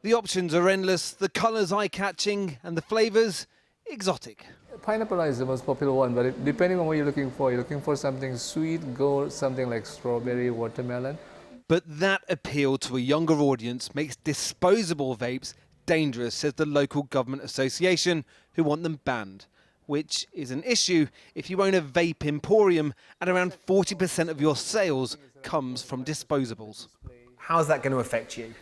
The options are endless, the colours eye-catching and the flavours exotic. Pineapple is the most popular one, but depending on what you're looking for something sweet, gold, something like strawberry, watermelon. But that appeal to a younger audience makes disposable vapes dangerous, says the local government association, who want them banned. Which is an issue if you own a vape emporium and around 40% of your sales comes from disposables. How's that going to affect you?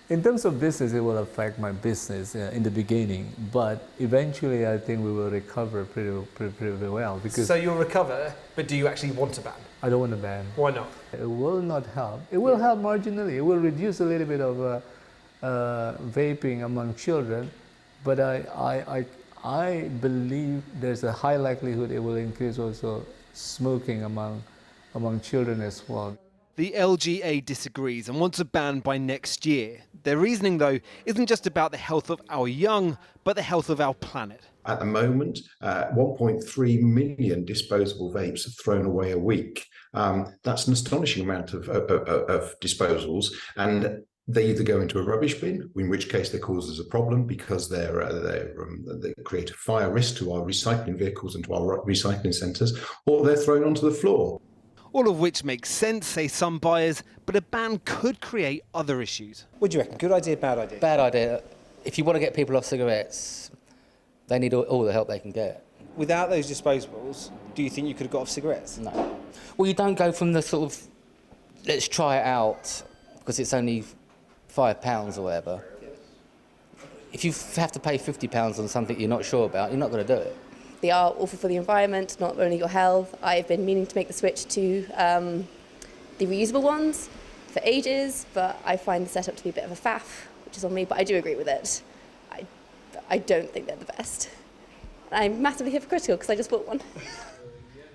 In terms of business, it will affect my business in the beginning, but eventually I think we will recover pretty well. Because so you'll recover, but do you actually want a ban? I don't want a ban. Why not? It will not help. It will help marginally. It will reduce a little bit of vaping among children, but I believe there's a high likelihood it will increase also smoking among children as well. The LGA disagrees and wants a ban by next year. Their reasoning, though, isn't just about the health of our young, but the health of our planet. At the moment, 1.3 million disposable vapes are thrown away a week. That's an astonishing amount of disposals, and they either go into a rubbish bin, in which case they cause us a problem because they create a fire risk to our recycling vehicles and to our recycling centres, or they're thrown onto the floor. All of which makes sense, say some buyers, but a ban could create other issues. What do you reckon? Good idea, bad idea? Bad idea. If you want to get people off cigarettes, they need all the help they can get. Without those disposables, do you think you could have got off cigarettes? No. Well, you don't go from the sort of, let's try it out, because it's only £5 or whatever. If you have to pay £50 on something you're not sure about, you're not going to do it. They are awful for the environment, not only your health. I've been meaning to make the switch to the reusable ones for ages, but I find the setup to be a bit of a faff, which is on me, but I do agree with it. I don't think they're the best. I'm massively hypocritical because I just bought one.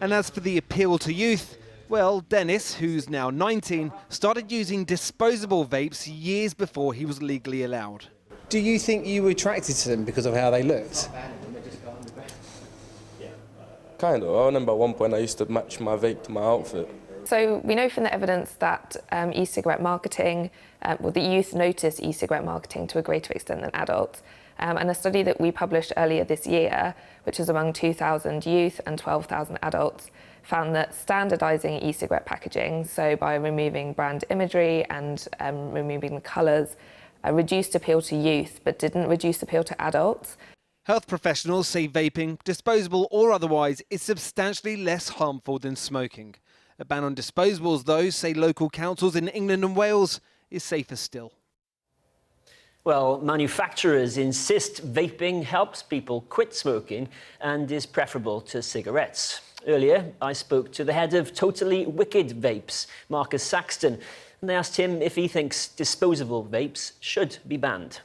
And as for the appeal to youth, well, Dennis, who's now 19, started using disposable vapes years before he was legally allowed. Do you think you were attracted to them because of how they looked? Kind of. I remember at one point I used to match my vape to my outfit. So we know from the evidence that e-cigarette marketing, the youth notice e-cigarette marketing to a greater extent than adults. And a study that we published earlier this year, which was among 2,000 youth and 12,000 adults, found that standardising e-cigarette packaging, so by removing brand imagery and removing the colours, reduced appeal to youth but didn't reduce appeal to adults. Health professionals say vaping, disposable or otherwise, is substantially less harmful than smoking. A ban on disposables, though, say local councils in England and Wales, is safer still. Well, manufacturers insist vaping helps people quit smoking and is preferable to cigarettes. Earlier, I spoke to the head of Totally Wicked Vapes, Marcus Saxton, and I asked him if he thinks disposable vapes should be banned.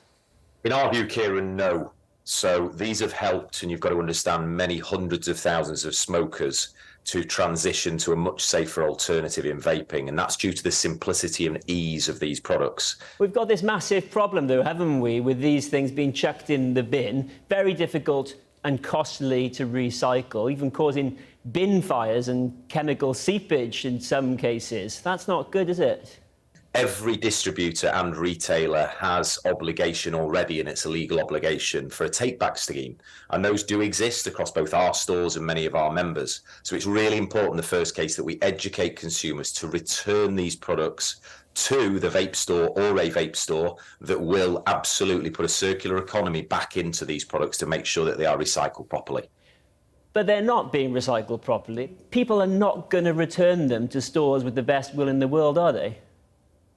In our view, Kieran, no. So these have helped, and you've got to understand, many hundreds of thousands of smokers to transition to a much safer alternative in vaping, and that's due to the simplicity and ease of these products. We've got this massive problem, though, haven't we, with these things being chucked in the bin. Very difficult and costly to recycle, even causing bin fires and chemical seepage in some cases. That's not good, is it? Every distributor and retailer has obligation already, and it's a legal obligation for a take-back scheme. And those do exist across both our stores and many of our members. So it's really important in the first case that we educate consumers to return these products to the vape store or a vape store that will absolutely put a circular economy back into these products to make sure that they are recycled properly. But they're not being recycled properly. People are not going to return them to stores with the best will in the world, are they?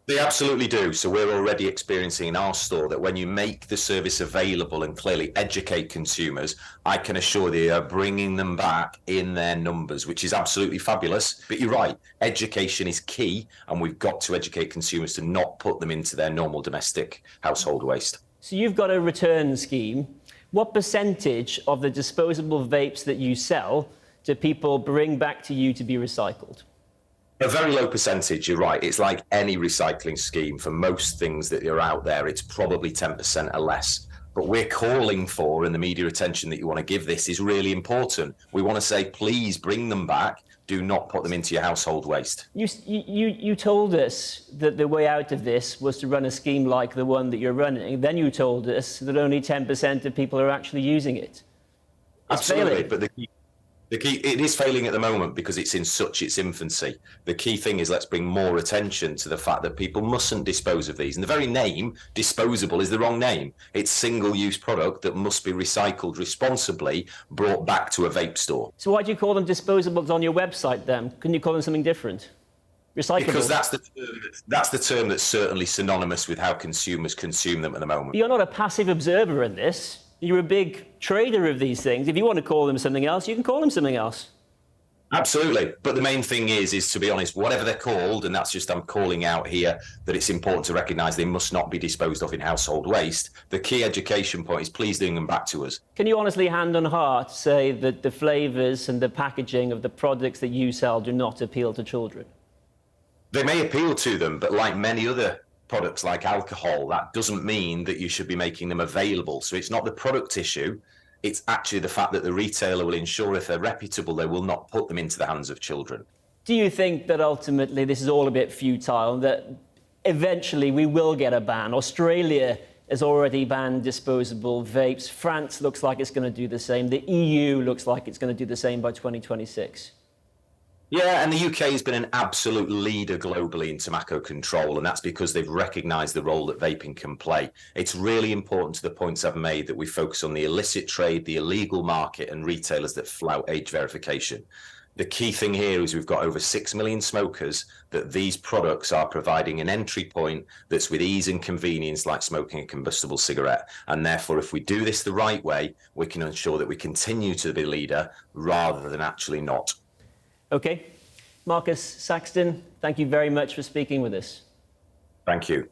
They absolutely do. So we're already experiencing in our store that when you make the service available and clearly educate consumers, I can assure you are bringing them back in their numbers, which is absolutely fabulous. But you're right, education is key, and we've got to educate consumers to not put them into their normal domestic household waste. So you've got a return scheme. What percentage of the disposable vapes that you sell do people bring back to you to be recycled? A very low percentage, you're right. It's like any recycling scheme. For most things that are out there, it's probably 10% or less. But we're calling for, and the media attention that you want to give this is really important. We want to say, please bring them back. do not put them into your household waste. You told us that the way out of this was to run a scheme like the one that you're running. Then you told us that only 10% of people are actually using it. It's Absolutely, failing. but the key, it is failing at the moment because it's in such its infancy. The key thing is let's bring more attention to the fact that people mustn't dispose of these. And the very name, disposable, is the wrong name. It's single-use product that must be recycled responsibly, brought back to a vape store. So why do you call them disposables on your website then? Couldn't you call them something different? Recyclable? Because that's the term that's certainly synonymous with how consumers consume them at the moment. But you're not a passive observer in this. You're a big trader of these things. If you want to call them something else, you can call them something else. Absolutely. But the main thing is, to be honest, whatever they're called, and that's just I'm calling out here that it's important to recognise they must not be disposed of in household waste. The key education point is please bring them back to us. Can you honestly, hand on heart, say that the flavours and the packaging of the products that you sell do not appeal to children? They may appeal to them, but like many other products like alcohol, that doesn't mean that you should be making them available. So it's not the product issue. It's actually the fact that the retailer will ensure if they're reputable, they will not put them into the hands of children. Do you think that ultimately this is all a bit futile and that eventually we will get a ban? Australia has already banned disposable vapes. France looks like it's going to do the same. The EU looks like it's going to do the same by 2026. Yeah, and the UK has been an absolute leader globally in tobacco control, and that's because they've recognised the role that vaping can play. It's really important to the points I've made that we focus on the illicit trade, the illegal market, and retailers that flout age verification. The key thing here is we've got over 6 million smokers that these products are providing an entry point that's with ease and convenience like smoking a combustible cigarette. And therefore, if we do this the right way, we can ensure that we continue to be a leader rather than actually not. Okay. Marcus Saxton, thank you very much for speaking with us. Thank you.